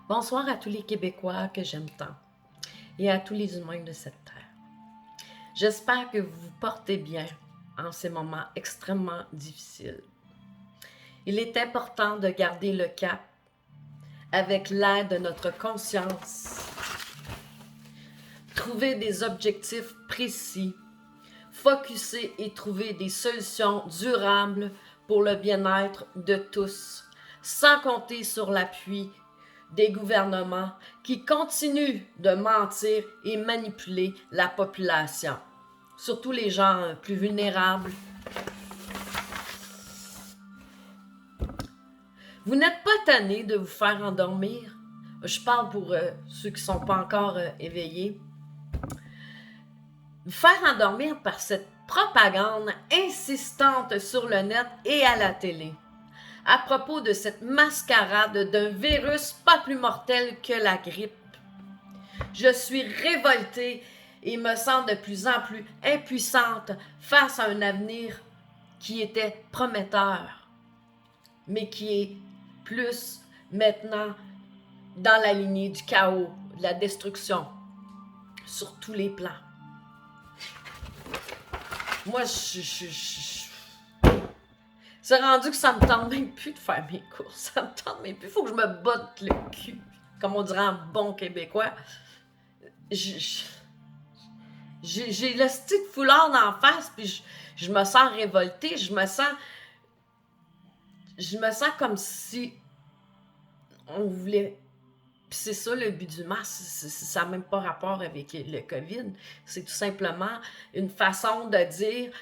Bonsoir à tous les Québécois que j'aime tant et à tous les humains de cette terre. J'espère que vous vous portez bien en ces moments extrêmement difficiles. Il est important de garder le cap avec l'aide de notre conscience, trouver des objectifs précis, focusser et trouver des solutions durables pour le bien-être de tous, sans compter sur l'appui des gouvernements qui continuent de mentir et manipuler la population, surtout les gens plus vulnérables. Vous n'êtes pas tanné de vous faire endormir? Je parle pour ceux qui ne sont pas encore éveillés. Vous faire endormir par cette propagande insistante sur le net et à la télé à propos de cette mascarade d'un virus pas plus mortel que la grippe. Je suis révoltée et me sens de plus en plus impuissante face à un avenir qui était prometteur, mais qui est plus maintenant dans la lignée du chaos, de la destruction, sur tous les plans. Moi, c'est rendu que ça me tente même plus de faire mes courses. Ça me tente même plus. Il faut que je me botte le cul, comme on dirait en bon québécois. J'ai le style foulard d'en face, puis je me sens révoltée. Je me sens comme si on voulait. Puis c'est ça le but du masque, ça n'a même pas rapport avec le COVID. C'est tout simplement une façon de dire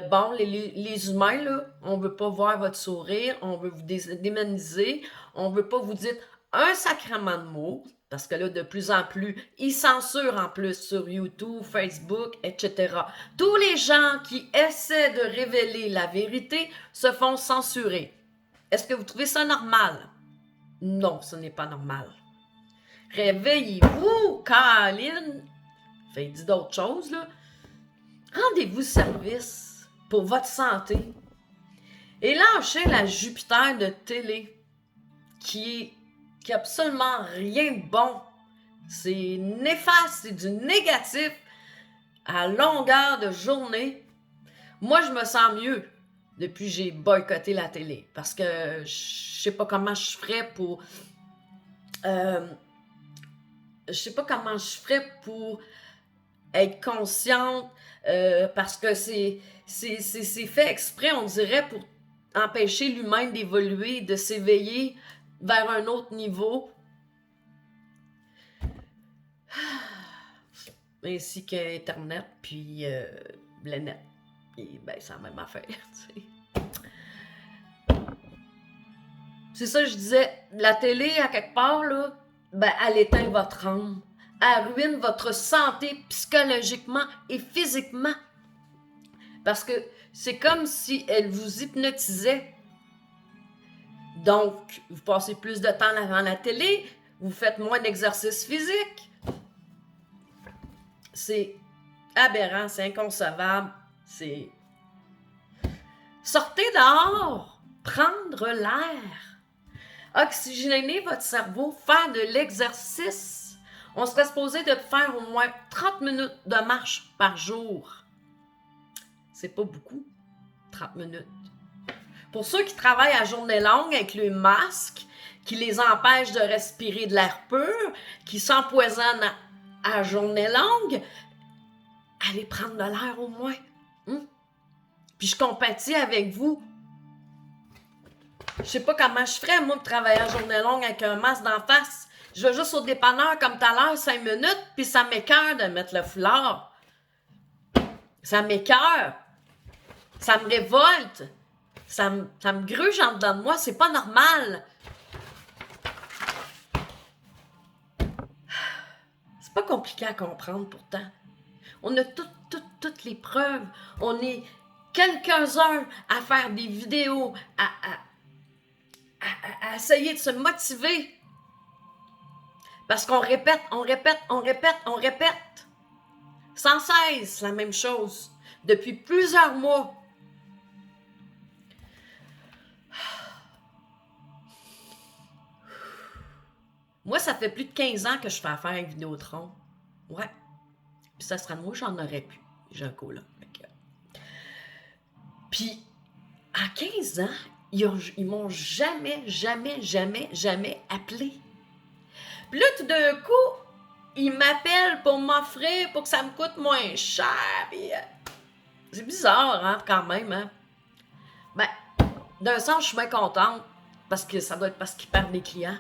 bon, les humains, là, on ne veut pas voir votre sourire, on veut vous démoniser, on ne veut pas vous dire un sacrement de mots, parce que là, de plus en plus, ils censurent en plus sur YouTube, Facebook, etc. Tous les gens qui essaient de révéler la vérité se font censurer. Est-ce que vous trouvez ça normal? Non, ce n'est pas normal. Réveillez-vous, Caroline. Fait dit d'autres choses, là. Rendez-vous service pour votre santé. Et lâchez la Jupiter de télé qui a absolument rien de bon. C'est néfaste, c'est du négatif à longueur de journée. Moi, je me sens mieux depuis que j'ai boycotté la télé. Parce que je sais pas comment je ferais pour... je sais pas comment je ferais pour être consciente parce que c'est fait exprès, on dirait, pour empêcher l'humain d'évoluer, de s'éveiller vers un autre niveau. Ainsi qu'Internet, puis le net. Et ben, c'est la même affaire, tu sais. C'est ça, je disais, la télé, à quelque part, là, ben, elle éteint votre âme. Elle ruine votre santé psychologiquement et physiquement. Parce que c'est comme si elle vous hypnotisait. Donc, vous passez plus de temps devant la télé, vous faites moins d'exercice physique. C'est aberrant, c'est inconcevable. C'est... Sortez dehors, prendre l'air, oxygéner votre cerveau, faire de l'exercice. On serait supposé de faire au moins 30 minutes de marche par jour. C'est pas beaucoup, 30 minutes. Pour ceux qui travaillent à journée longue avec le masque, qui les empêche de respirer de l'air pur, qui s'empoisonnent à journée longue, allez prendre de l'air au moins. Puis je compatis avec vous. Je sais pas comment je ferais, moi, de travailler à journée longue avec un masque d'en face. Je vais juste au dépanneur comme tout à l'heure, 5 minutes, puis ça m'écoeure de mettre le foulard. Ça m'écoeure. Ça me révolte. Ça me gruge en dedans de moi. C'est pas normal. C'est pas compliqué à comprendre, pourtant. On a toutes les preuves. On est quelques-uns à faire des vidéos, à essayer de se motiver. Parce qu'on répète, sans cesse la même chose, depuis plusieurs mois. Moi, ça fait plus de 15 ans que je fais affaire avec Vidéotron. Ouais. Puis ça sera de moi, j'en aurais pu. J'ai un coloc. Puis, à 15 ans, ils m'ont jamais appelé. Puis là, tout d'un coup, ils m'appellent pour m'offrir, pour que ça me coûte moins cher. Puis, c'est bizarre, hein, quand même, hein. Ben, d'un sens, je suis bien contente, parce que ça doit être parce qu'ils perdent des clients.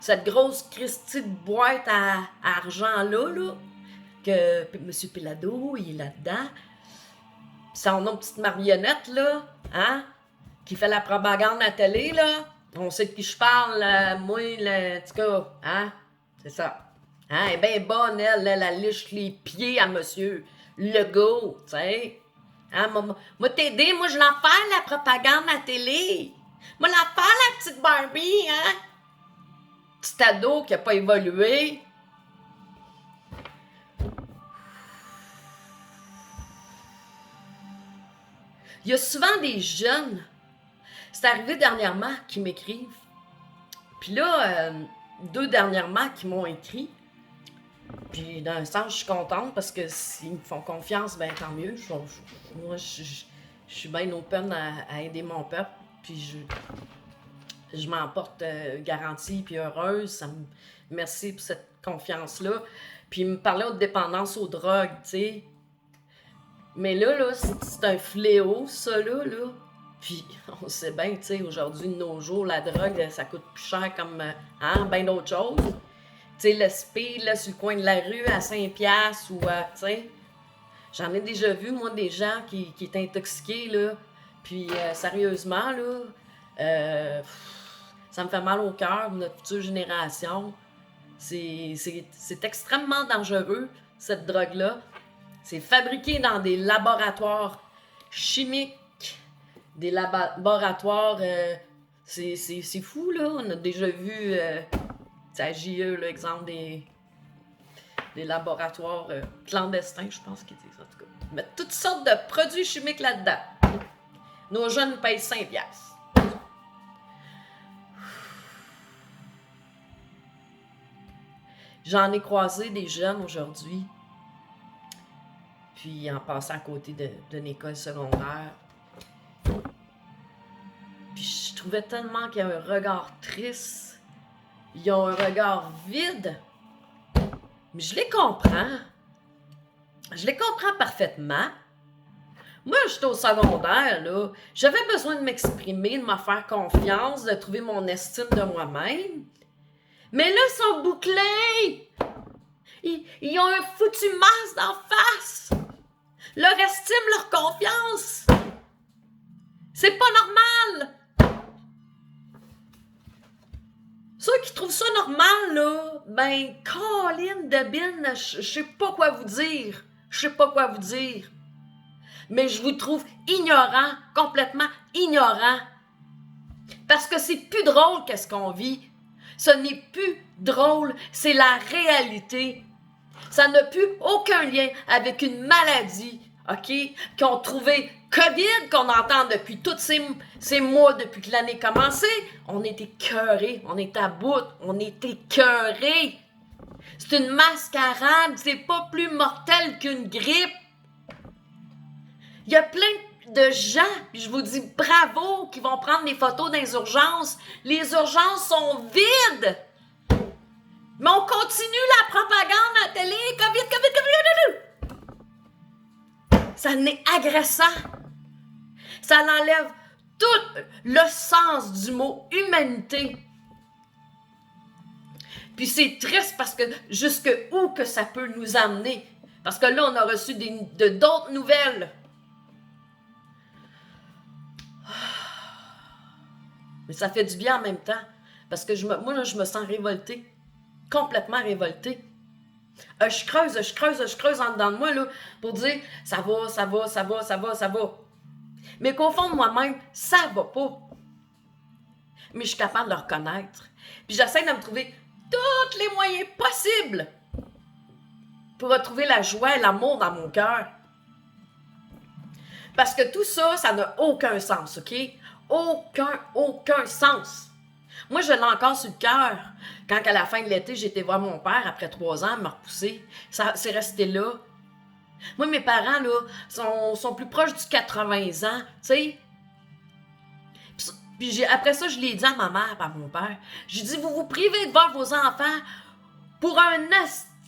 Cette grosse Christie de boîte à argent-là, là, que M. Pilado, il est là-dedans. Son nom petite marionnette, là, hein, qui fait la propagande à la télé, là. On sait de qui je parle, moi, en tout cas, hein, c'est ça. Hein, elle est bien bonne, elle liche les pieds à monsieur Legault, tu sais. Hein, moi t'aider, moi je l'en fais la propagande à la télé. Moi l'en fais la petite Barbie, hein. Petit ado qui a pas évolué. Il y a souvent des jeunes, c'est arrivé dernièrement, qui m'écrivent. Puis là, 2 dernièrement qui m'ont écrit. Puis d'un sens, je suis contente parce que s'ils me font confiance, ben tant mieux. Moi, je suis bien open à aider mon peuple. Puis je m'en porte garantie puis heureuse. Merci pour cette confiance-là. Puis il me parlait de dépendance aux drogues, tu sais. Mais là, c'est un fléau, ça, là. Puis, on sait bien, tu sais, aujourd'hui, de nos jours, la drogue, ça coûte plus cher comme, ben d'autres choses. Tu sais, le speed, là, sur le coin de la rue, à 5$ ou, tu sais. J'en ai déjà vu, moi, des gens qui étaient intoxiqués, là. Puis, sérieusement, là, ça me fait mal au cœur, notre future génération. C'est extrêmement dangereux, cette drogue-là. C'est fabriqué dans des laboratoires chimiques, des laboratoires... c'est fou, là. On a déjà vu, à JE, l'exemple des laboratoires clandestins, je pense qu'ils disent, en tout cas. Ils mettent toutes sortes de produits chimiques là-dedans. Nos jeunes payent 5$. J'en ai croisé des jeunes aujourd'hui. Puis en passant à côté d'une école secondaire. Puis je trouvais tellement qu'il y a un regard triste. Ils ont un regard vide. Mais je les comprends. Je les comprends parfaitement. Moi, j'étais au secondaire, là. J'avais besoin de m'exprimer, de me faire confiance, de trouver mon estime de moi-même. Mais là, ils sont bouclés. Ils ont un foutu masque d'en face. Leur estime, leur confiance. C'est pas normal. Ceux qui trouvent ça normal, là, ben, Colin de Bin, je sais pas quoi vous dire. Je sais pas quoi vous dire. Mais je vous trouve ignorant, complètement ignorant. Parce que c'est plus drôle qu'est-ce qu'on vit. Ce n'est plus drôle, c'est la réalité. Ça n'a plus aucun lien avec une maladie, OK? Qu'on trouvait COVID, qu'on entend depuis tous ces mois, depuis que l'année a commencé. On est écœurés, on est à bout, on est écœurés. C'est une mascarade, c'est pas plus mortel qu'une grippe. Il y a plein de gens, puis je vous dis bravo, qui vont prendre des photos dans les urgences. Les urgences sont vides. Mais on continue la propagande à la télé. COVID. Ça n'est agressant. Ça enlève tout le sens du mot humanité. Puis c'est triste parce que jusque où que ça peut nous amener. Parce que là, on a reçu d'autres nouvelles. Mais ça fait du bien en même temps. Parce que moi, là, je me sens révoltée. Complètement révoltée. Je creuse en dedans de moi, là, pour dire, ça va. Mais qu'au fond de moi-même, ça va pas. Mais je suis capable de le reconnaître. Puis j'essaie de me trouver tous les moyens possibles pour retrouver la joie et l'amour dans mon cœur. Parce que tout ça, ça n'a aucun sens, OK? Aucun sens. Moi, je l'ai encore sur le cœur. Quand, à la fin de l'été, j'ai été voir mon père, après 3 ans, il m'a repoussé. Ça, c'est resté là. Moi, mes parents, là, sont plus proches du 80 ans, tu sais. Puis après ça, je l'ai dit à ma mère, à mon père. J'ai dit, vous vous privez de voir vos enfants pour un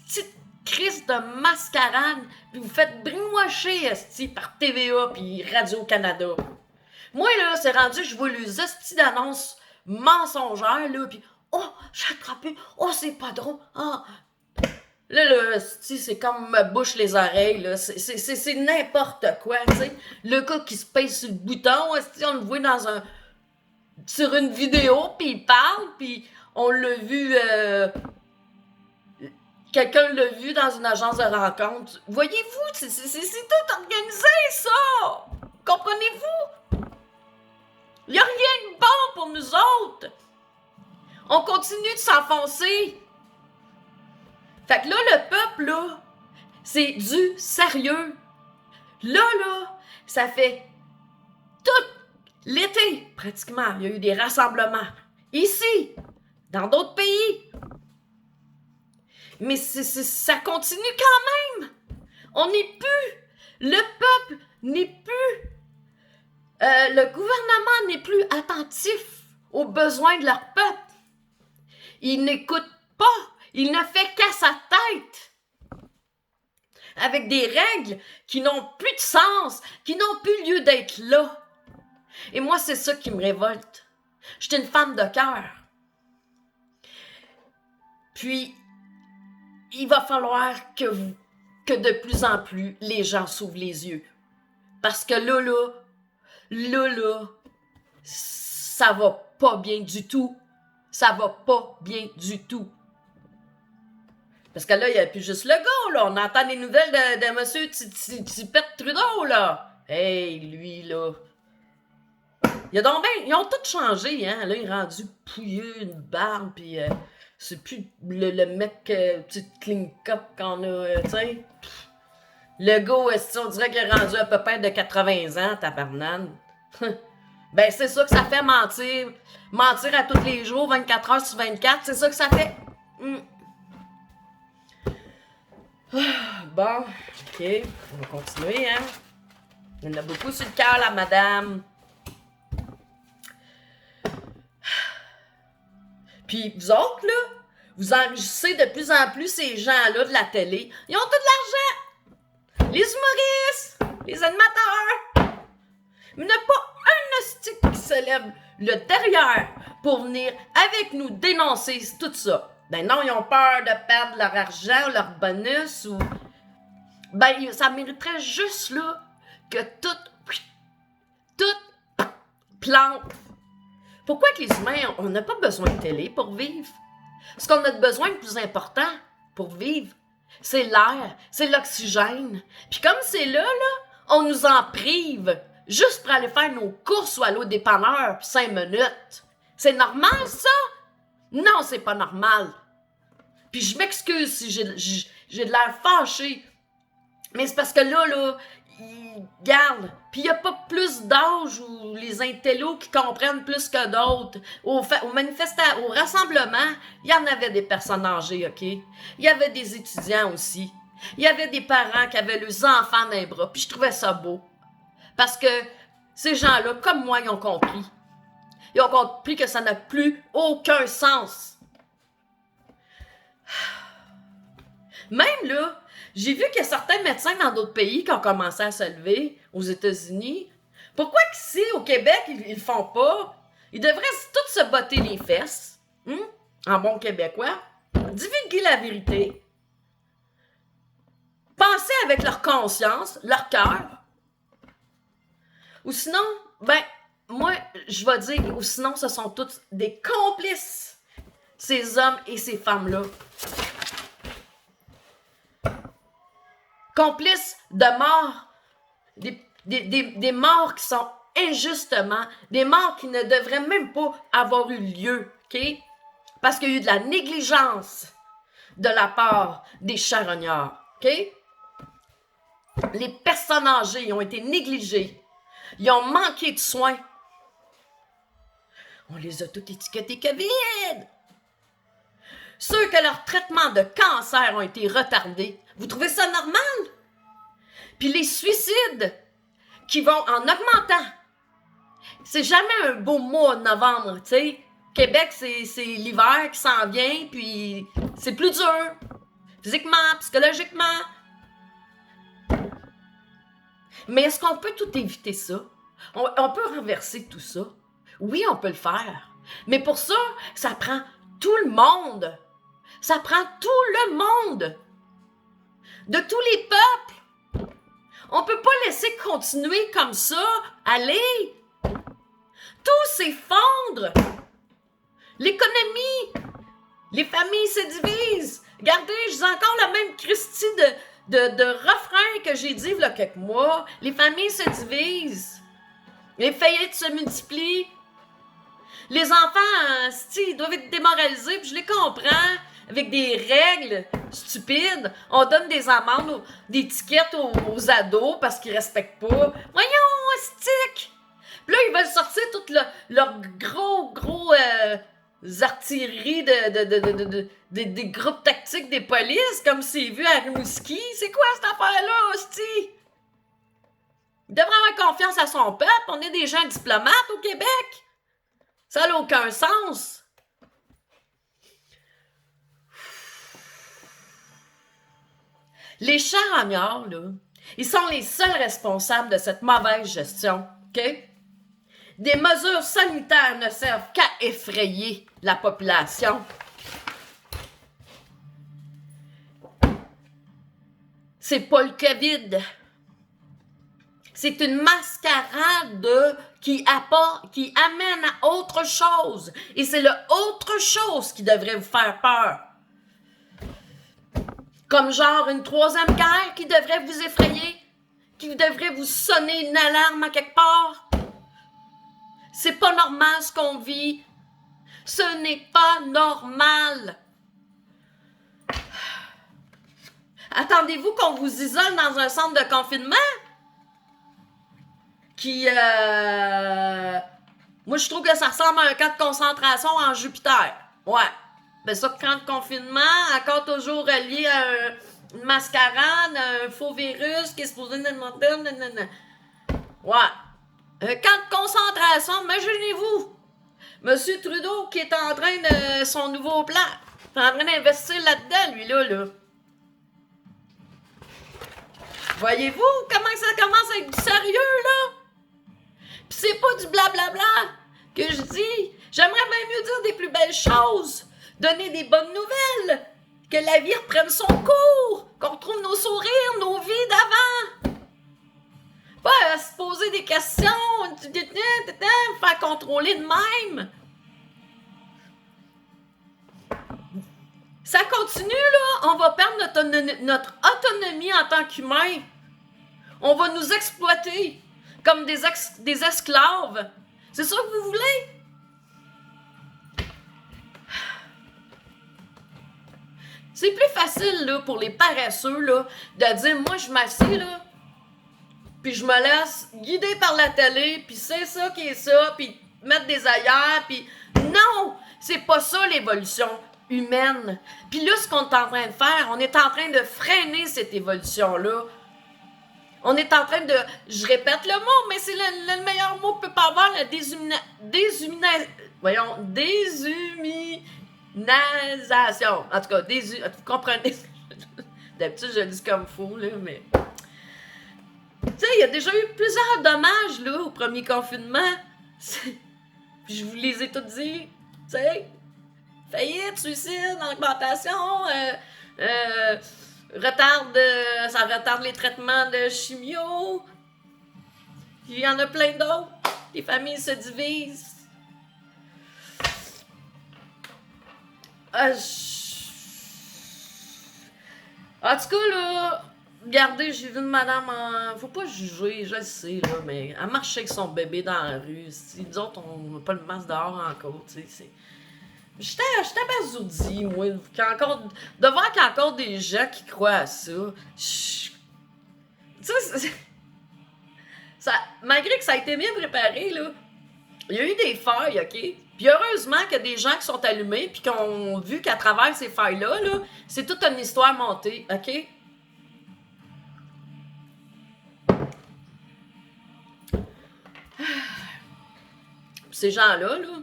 petit crise de mascarade, puis vous faites brainwasher, esti, par TVA puis Radio-Canada. Moi, là, c'est rendu que je vois les estis d'annonces mensongères, là, puis oh, j'ai attrapé, oh, c'est pas drôle, ah. Là, c'est comme me bouche les oreilles, là. C'est n'importe quoi, tu sais. Le gars qui se pèse sur le bouton, on le voit sur une vidéo, puis il parle, puis on l'a vu, quelqu'un l'a vu dans une agence de rencontre. Voyez-vous, c'est tout organisé, ça! Comprenez-vous? Il n'y a rien de bon pour nous autres. On continue de s'enfoncer. Fait que là, le peuple, là, c'est du sérieux. Là, ça fait tout l'été, pratiquement. Il y a eu des rassemblements. Ici, dans d'autres pays. Mais ça continue quand même. On n'est plus. Le peuple n'est plus. Le gouvernement n'est plus attentif aux besoins de leur peuple. Il n'écoute pas. Il ne fait qu'à sa tête. Avec des règles qui n'ont plus de sens, qui n'ont plus lieu d'être là. Et moi, c'est ça qui me révolte. Je suis une femme de cœur. Puis, il va falloir que de plus en plus, les gens s'ouvrent les yeux. Parce que là, ça va pas bien du tout. Ça va pas bien du tout. Parce que là, il n'y a plus juste le gars, là. On entend des nouvelles de monsieur Tipette Trudeau, là. Hey, lui, là. Ils ont tout changé, hein. Là, il est rendu pouilleux, une barbe, puis c'est plus le mec, petit clean cut qu'on a, tu sais. Le gars, on dirait qu'il est rendu à peu près de 80 ans, tabarnane. Ben, c'est ça que ça fait mentir. Mentir à tous les jours, 24 heures sur 24, c'est ça que ça fait. Bon, ok, on va continuer, hein. Il y en a beaucoup sur le cœur, la madame. Puis vous autres, là, vous enrichissez de plus en plus ces gens-là de la télé. Ils ont tout de l'argent. Les humoristes, les animateurs. Mais il n'y a pas un hostie qui se lève le derrière pour venir avec nous dénoncer tout ça. Ben non, ils ont peur de perdre leur argent, leur bonus, ou... Ben, ça mériterait juste, là, que tout plante. Pourquoi que les humains, on n'a pas besoin de télé pour vivre? Ce qu'on a besoin de plus important pour vivre, c'est l'air, c'est l'oxygène. Puis comme c'est là, on nous en prive, juste pour aller faire nos courses ou aller au dépanneur, puis 5 minutes. C'est normal, ça? Non, c'est pas normal. Puis je m'excuse si j'ai de l'air fâché. Mais c'est parce que là, ils gardent. Puis il n'y a pas plus d'âge ou les intellos qui comprennent plus que d'autres. Au rassemblement, il y en avait des personnes âgées, OK? Il y avait des étudiants aussi. Il y avait des parents qui avaient leurs enfants dans les bras. Puis je trouvais ça beau. Parce que ces gens-là, comme moi, ils ont compris. Ils ont compris que ça n'a plus aucun sens. Même là, j'ai vu qu'il y a certains médecins dans d'autres pays qui ont commencé à se lever, aux États-Unis. Pourquoi qu'ici, au Québec, ils le font pas? Ils devraient tous se botter les fesses, en bon québécois, divulguer la vérité, penser avec leur conscience, leur cœur. Ou sinon, ben, moi, je vais dire, ou sinon, ce sont tous des complices, ces hommes et ces femmes-là. Complices de morts, des morts qui sont injustement, des morts qui ne devraient même pas avoir eu lieu, OK? Parce qu'il y a eu de la négligence de la part des charognards, OK? Les personnes âgées ont été négligées. Ils ont manqué de soins. On les a tous étiquetés COVID. Ceux que leur traitement de cancer ont été retardés. Vous trouvez ça normal? Puis les suicides qui vont en augmentant. C'est jamais un beau mois de novembre, tu sais. Québec, c'est l'hiver qui s'en vient, puis c'est plus dur. Physiquement, psychologiquement. Mais est-ce qu'on peut tout éviter ça? On peut renverser tout ça? Oui, on peut le faire. Mais pour ça, ça prend tout le monde. Ça prend tout le monde. De tous les peuples. On ne peut pas laisser continuer comme ça. Allez! Tout s'effondre. L'économie, les familles se divisent. Regardez, je dis encore la même Christie de refrain que j'ai dit il y a quelques mois. Les familles se divisent. Les faillites se multiplient. Les enfants, ils doivent être démoralisés, puis je les comprends. Avec des règles stupides, on donne des amendes, des tickets aux ados parce qu'ils respectent pas. Voyons, stick! Puis là, ils veulent sortir toutes leurs gros artilleries des groupes tactiques des polices, comme c'est vu à Rimouski. C'est quoi cette affaire-là, hostie? Il devrait avoir confiance à son peuple. On est des gens diplomates au Québec. Ça n'a aucun sens. Les charognards, là, ils sont les seuls responsables de cette mauvaise gestion, OK? Des mesures sanitaires ne servent qu'à effrayer la population. C'est pas le COVID. C'est une mascarade qui amène à autre chose. Et c'est le autre chose qui devrait vous faire peur. Comme genre une troisième guerre qui devrait vous effrayer, qui devrait vous sonner une alarme à quelque part. C'est pas normal ce qu'on vit. Ce n'est pas normal. Attendez-vous qu'on vous isole dans un centre de confinement? Moi, je trouve que ça ressemble à un camp de concentration en Jupiter. Ouais. Ben ça, camp de confinement, encore toujours relié à une mascarade, un faux virus qui est supposé être mortel, nanana. Ouais. Un camp de concentration, imaginez-vous. Monsieur Trudeau qui est en train de son nouveau plan. Il est en train d'investir là-dedans, lui-là. Voyez-vous comment ça commence à être du sérieux, là? Pis c'est pas du blablabla que je dis. J'aimerais bien mieux dire des plus belles choses. Donner des bonnes nouvelles. Que la vie reprenne son cours. Qu'on retrouve nos sourires, nos vies d'avant. Pas se poser des questions, me faire contrôler de même. Ça continue, là. On va perdre notre autonomie en tant qu'humain. On va nous exploiter comme des esclaves. C'est ça que vous voulez? C'est plus facile, là, pour les paresseux, là, de dire, moi, je m'assieds, là, puis je me laisse guider par la télé, puis c'est ça qui est ça, puis mettre des ailleurs, puis non! C'est pas ça, l'évolution humaine. Puis là, ce qu'on est en train de faire, on est en train de freiner cette évolution-là. On est en train de... Je répète le mot, mais c'est le meilleur mot que peut pas avoir, la déshumanisation. En tout cas, vous comprenez? D'habitude, je le dis comme fou, là, mais... Tu sais, il y a déjà eu plusieurs dommages, là, au premier confinement. Puis je vous les ai tous dit. Tu sais, faillite, suicide, augmentation, ça retarde les traitements de chimio. Il y en a plein d'autres. Les familles se divisent. En tout cas, là, regardez, j'ai vu une madame faut pas juger, je le sais, là, mais elle marchait avec son bébé dans la rue. Nous autres, on n'a pas le masque dehors encore, tu sais. J'étais abasourdie, moi, de voir qu'il y a encore des gens qui croient à ça. Tu sais, malgré que ça a été bien préparé, là, il y a eu des failles, OK? Puis heureusement qu'il y a des gens qui sont allumés puis qui ont vu qu'à travers ces failles-là, là, c'est toute une histoire montée, OK? Ces gens-là, là,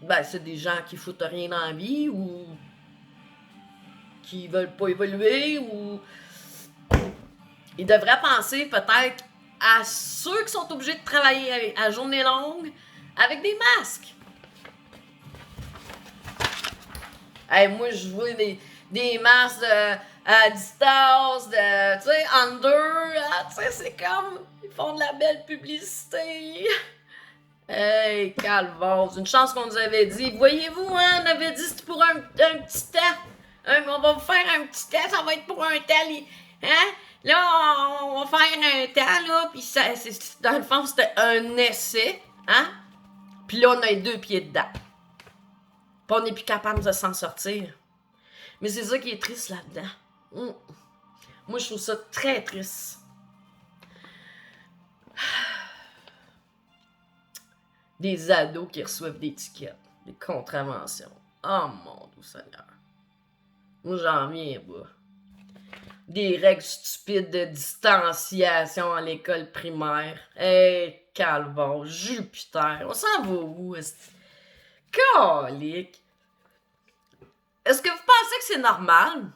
ben, c'est des gens qui foutent rien dans la vie ou qui veulent pas évoluer ou ils devraient penser peut-être à ceux qui sont obligés de travailler à journée longue avec des masques. Hey, moi, je vois des masques à distance, tu sais, under, tu sais, c'est comme, ils font de la belle publicité. Hey, calvose, une chance qu'on nous avait dit. Voyez-vous, hein, on avait dit c'était pour un petit temps. On va vous faire un petit temps, ça va être pour un temps. Hein? Là, on va faire un temps, là, puis dans le fond, c'était un essai, hein? Puis là, on a les 2 pieds dedans. Puis on n'est plus capable de s'en sortir. Mais c'est ça qui est triste là-dedans. Moi, je trouve ça très triste. Des ados qui reçoivent des tickets, des contraventions. Oh mon Dieu Seigneur. Moi, j'en viens pas. Des règles stupides de distanciation à l'école primaire. Hey, calvaire, Jupiter, on s'en va où? Calique. Est-ce que vous pensez que c'est normal?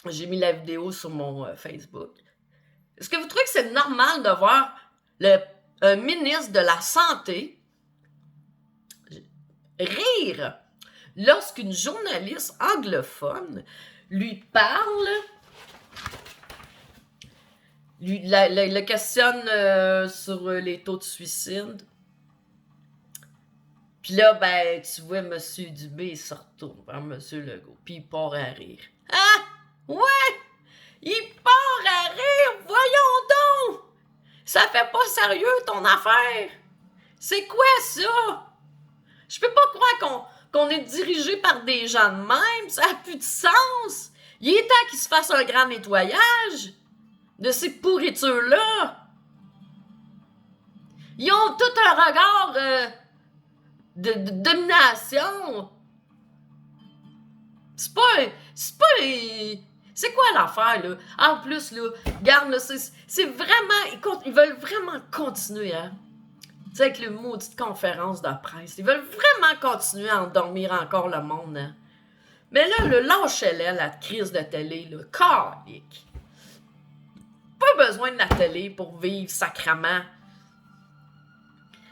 J'ai mis la vidéo sur mon Facebook. Est-ce que vous trouvez que c'est normal de voir un ministre de la Santé rire lorsqu'une journaliste anglophone lui parle, le questionne sur les taux de suicide? Puis là, ben, tu vois, M. Dubé, il se retourne vers M. Legault, puis il part à rire. Ah! Ouais! Il part à rire! Voyons donc! Ça fait pas sérieux, ton affaire! C'est quoi ça? Je peux pas croire qu'on est dirigé par des gens de même. Ça n'a plus de sens. Il est temps qu'il se fasse un grand nettoyage de ces pourritures-là. Ils ont tout un regard de domination. C'est quoi l'affaire, là? En plus, là, regarde, là, c'est vraiment... Ils veulent vraiment continuer, hein? Tu sais, avec le maudite conférence de presse. Ils veulent vraiment continuer à endormir encore le monde, hein? Mais là, lâchez-la, la crise de télé, là. Calique. Pas besoin de la télé pour vivre sacrement.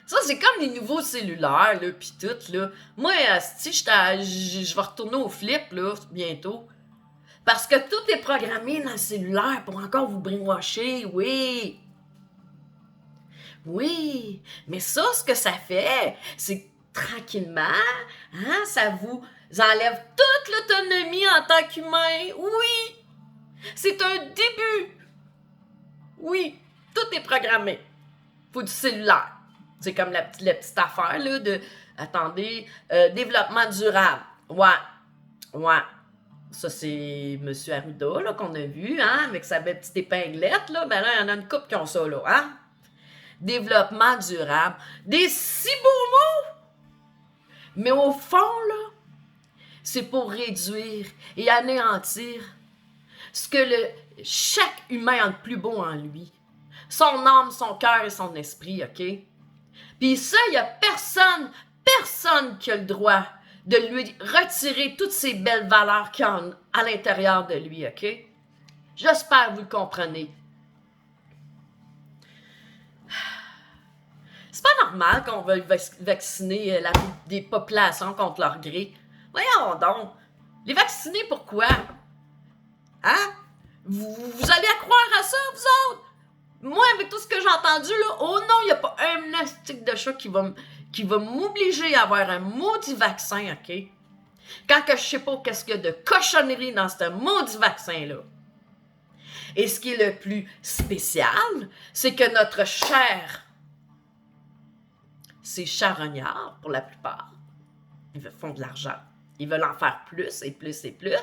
Ça, c'est comme les nouveaux cellulaires, là, pis tout, là. Moi, si je vais retourner au flip, là, bientôt. Parce que tout est programmé dans le cellulaire pour encore vous brainwasher, oui. Oui, mais ça, ce que ça fait, c'est que tranquillement, hein, ça vous enlève toute l'autonomie en tant qu'humain. Oui, c'est un début. Oui, tout est programmé. Faut du cellulaire. C'est comme la petite affaire, là, de... Attendez, développement durable. Ouais. Ça, c'est M. Arruda, là, qu'on a vu, hein, avec sa belle petite épinglette, là. Ben là, il y en a une couple qui ont ça, là, hein. Développement durable. Des si beaux mots! Mais au fond, là, c'est pour réduire et anéantir ce que chaque humain a de plus beau en lui. Son âme, son cœur et son esprit, OK? Puis ça, il n'y a personne qui a le droit de lui retirer toutes ces belles valeurs qu'il a à l'intérieur de lui, OK? J'espère que vous le comprenez. C'est pas normal qu'on veuille vacciner des populations contre leur gré. Voyons donc. Les vacciner pourquoi? Hein? Vous allez croire à ça, vous autres? Moi, avec tout ce que j'ai entendu, là, oh non, il n'y a pas un plastique de chat qui va m'obliger à avoir un maudit vaccin, OK? Quand que je sais pas qu'est-ce qu'il y a de cochonnerie dans ce maudit vaccin-là. Et ce qui est le plus spécial, c'est que notre chair, ces charognards, pour la plupart, ils font de l'argent. Ils veulent en faire plus et plus et plus,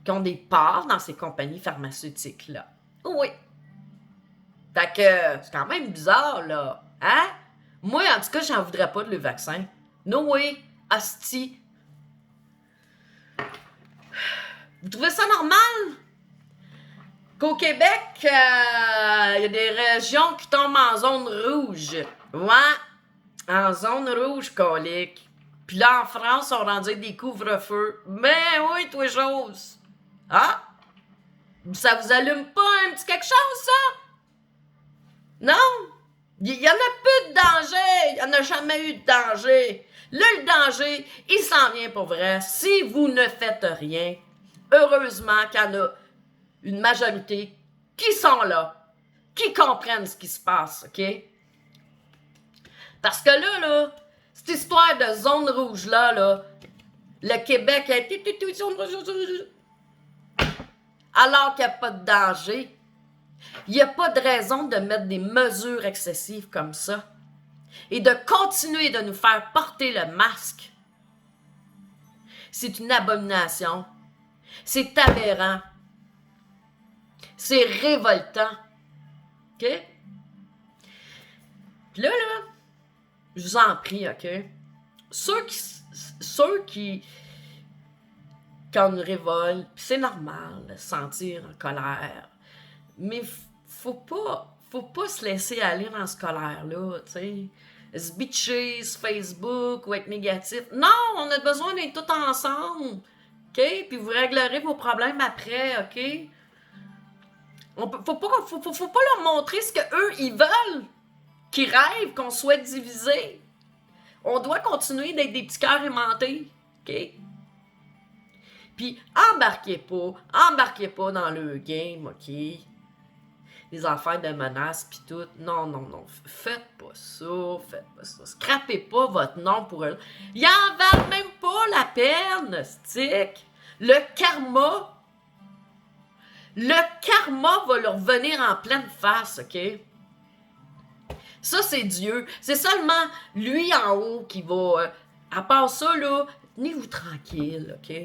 qui ont des parts dans ces compagnies pharmaceutiques-là. Oui. Fait que c'est quand même bizarre, là. Hein? Moi, en tout cas, j'en voudrais pas de le vaccin. No way, asti. Vous trouvez ça normal? Qu'au Québec, il y a des régions qui tombent en zone rouge. Ouais, en zone rouge, colique. Puis là, en France, on rendait des couvre-feux. Ben oui, toi, chose. Ah? Ça vous allume pas un petit quelque chose, ça? Non? Il y en a plus de danger. Il y en a jamais eu de danger. Là, le danger, il s'en vient pour vrai. Si vous ne faites rien, heureusement qu'il y en a une majorité qui sont là, qui comprennent ce qui se passe, OK? Parce que là, cette histoire de zone rouge-là, le Québec a été alors qu'il n'y a pas de danger. Il n'y a pas de raison de mettre des mesures excessives comme ça et de continuer de nous faire porter le masque. C'est une abomination. C'est aberrant. C'est révoltant. OK? Puis là, je vous en prie, OK? Ceux qui quand on révolte, c'est normal de se sentir en colère, mais faut pas se laisser aller dans ce colère-là, tu sais. Se bitcher sur Facebook ou être négatif. Non, on a besoin d'être tous ensemble, OK? Puis vous réglerez vos problèmes après, OK? Faut pas leur montrer ce qu'eux, ils veulent, qu'ils rêvent, qu'on souhaite diviser. On doit continuer d'être des petits cœurs aimantés, OK? Puis embarquez pas dans le game, OK? Les affaires de menaces pis tout. Non. Faites pas ça. Scrapez pas votre nom pour eux. Ils en valent même pas la peine, stick. Le karma va leur venir en pleine face, OK? Ça, c'est Dieu. C'est seulement lui en haut qui va... à part ça, là, tenez-vous tranquille, OK?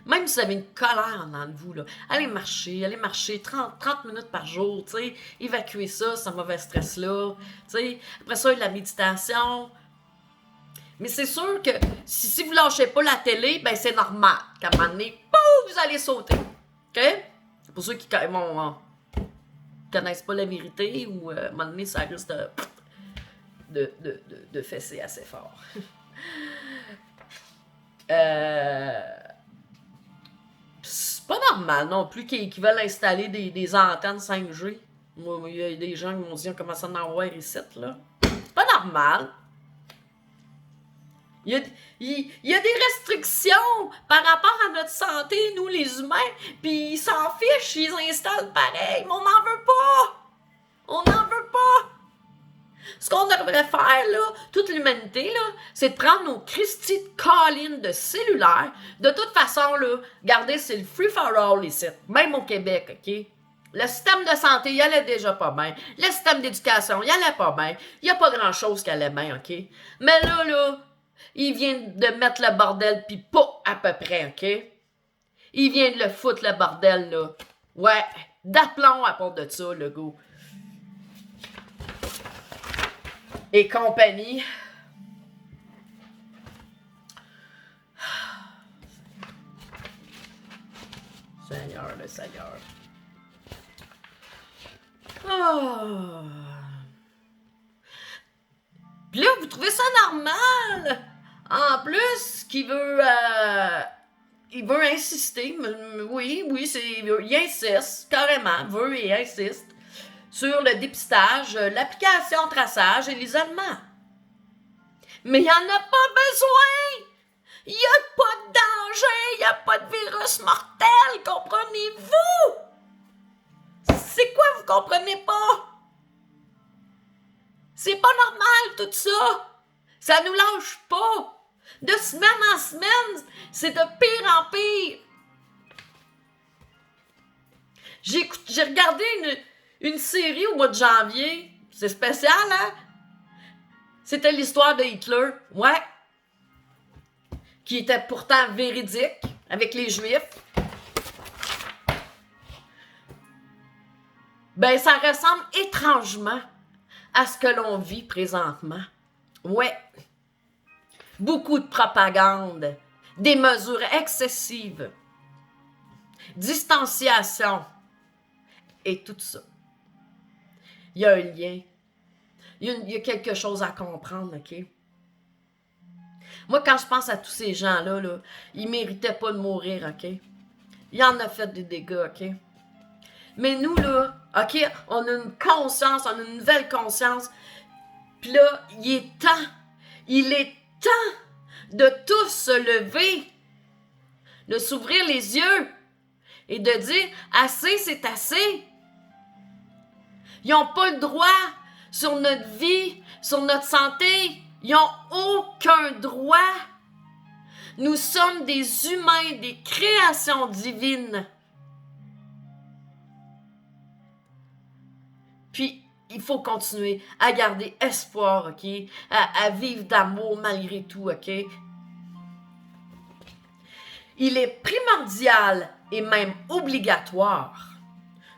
Même si vous avez une colère en dedans de vous, là, allez marcher 30 minutes par jour, tu sais, évacuer ça, ce mauvais stress-là, tu sais. Après ça, de la méditation. Mais c'est sûr que si vous lâchez pas la télé, ben c'est normal qu'à un moment donné, pouf, vous allez sauter, OK? Pour ceux qui connaissent pas la vérité ou à un moment donné, ça risque de fesser assez fort. C'est pas normal non plus qu'ils veulent installer des antennes 5G. Moi, il y a des gens qui m'ont dit on commence à en avoir ici, là. C'est pas normal. Il y a des restrictions par rapport à notre santé, nous les humains, puis ils s'en fichent, ils installent pareil, mais on n'en veut pas! On n'en veut pas! Ce qu'on devrait faire, là, toute l'humanité, là, c'est de prendre nos Christy de colline de cellulaire. De toute façon, là, regardez, c'est le free for all ici, même au Québec, OK? Le système de santé, il allait déjà pas bien. Le système d'éducation, il allait pas bien. Il n'y a pas grand-chose qui allait bien, OK? Mais là, il vient de mettre le bordel, pis pas à peu près, OK? Il vient de le foutre, le bordel, là. Ouais, d'aplomb à part de ça, le go. Et compagnie. Seigneur, le Seigneur. Oh. Puis là, vous trouvez ça normal? En plus, qu'il veut... il veut insister. Oui, il insiste, carrément. Veut et insiste sur le dépistage, l'application traçage et l'isolement. Mais il n'y en a pas besoin! Il n'y a pas de danger! Il n'y a pas de virus mortel! Comprenez-vous? C'est quoi vous comprenez pas? C'est pas normal tout ça! Ça nous lâche pas! De semaine en semaine, c'est de pire en pire! J'ai regardé une série au mois de janvier. C'est spécial, hein? C'était l'histoire de Hitler. Ouais. Qui était pourtant véridique avec les Juifs. Ben, ça ressemble étrangement à ce que l'on vit présentement. Ouais. beaucoup de propagande, des mesures excessives, distanciation et tout ça. Il y a un lien. Il y a quelque chose à comprendre, OK? Moi, quand je pense à tous ces gens-là, là, ils méritaient pas de mourir, OK? Il en a fait des dégâts, OK? Mais nous, là, OK, on a une conscience, on a une nouvelle conscience. Puis là, il est temps de tous se lever, de s'ouvrir les yeux et de dire « Assez, c'est assez ». Ils n'ont pas le droit sur notre vie, sur notre santé. Ils n'ont aucun droit. Nous sommes des humains, des créations divines. Puis, il faut continuer à garder espoir, OK? À vivre d'amour malgré tout, OK? Il est primordial et même obligatoire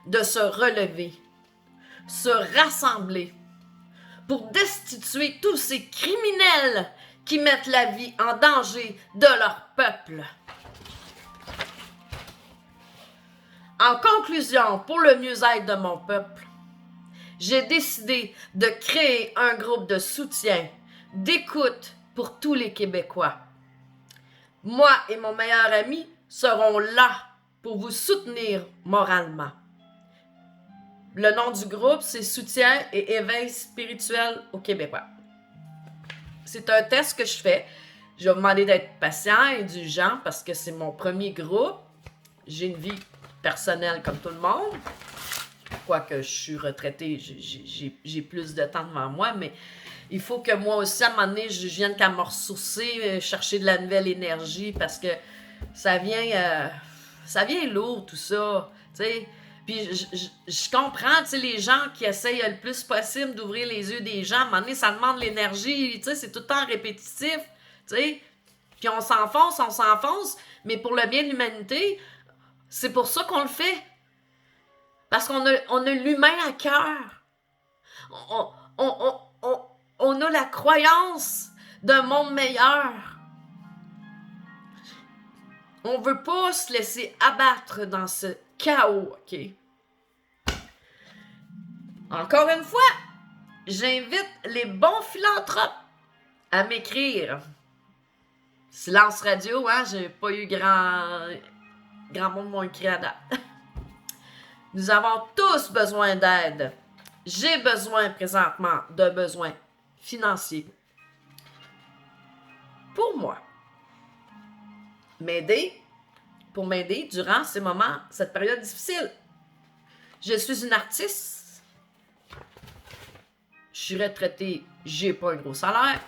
de se relever, se rassembler pour destituer tous ces criminels qui mettent la vie en danger de leur peuple. En conclusion, pour le mieux-être de mon peuple, j'ai décidé de créer un groupe de soutien, d'écoute pour tous les Québécois. Moi et mon meilleur ami serons là pour vous soutenir moralement. Le nom du groupe, c'est Soutien et éveil spirituel aux Québécois. C'est un test que je fais. Je vais vous demander d'être patient et indulgent parce que c'est mon premier groupe. J'ai une vie personnelle comme tout le monde. Quoique je suis retraitée, j'ai plus de temps devant moi, mais il faut que moi aussi, à un moment donné, je vienne qu'à me ressourcer, chercher de la nouvelle énergie parce que ça vient lourd tout ça, tu sais. Puis je comprends, tu sais, les gens qui essayent le plus possible d'ouvrir les yeux des gens, à un moment donné, ça demande l'énergie, tu sais, c'est tout le temps répétitif, tu sais. Puis on s'enfonce, mais pour le bien de l'humanité, c'est pour ça qu'on le fait. Parce qu'on a l'humain à cœur. On a la croyance d'un monde meilleur. On ne veut pas se laisser abattre dans ce chaos, OK? Encore une fois, j'invite les bons philanthropes à m'écrire. Silence radio, hein? J'ai pas eu grand monde m'ont écrit à date. Nous avons tous besoin d'aide. J'ai besoin présentement de besoins financiers. Pour moi. Pour m'aider durant ces moments, cette période difficile. Je suis une artiste. Je suis retraitée, j'ai pas un gros salaire.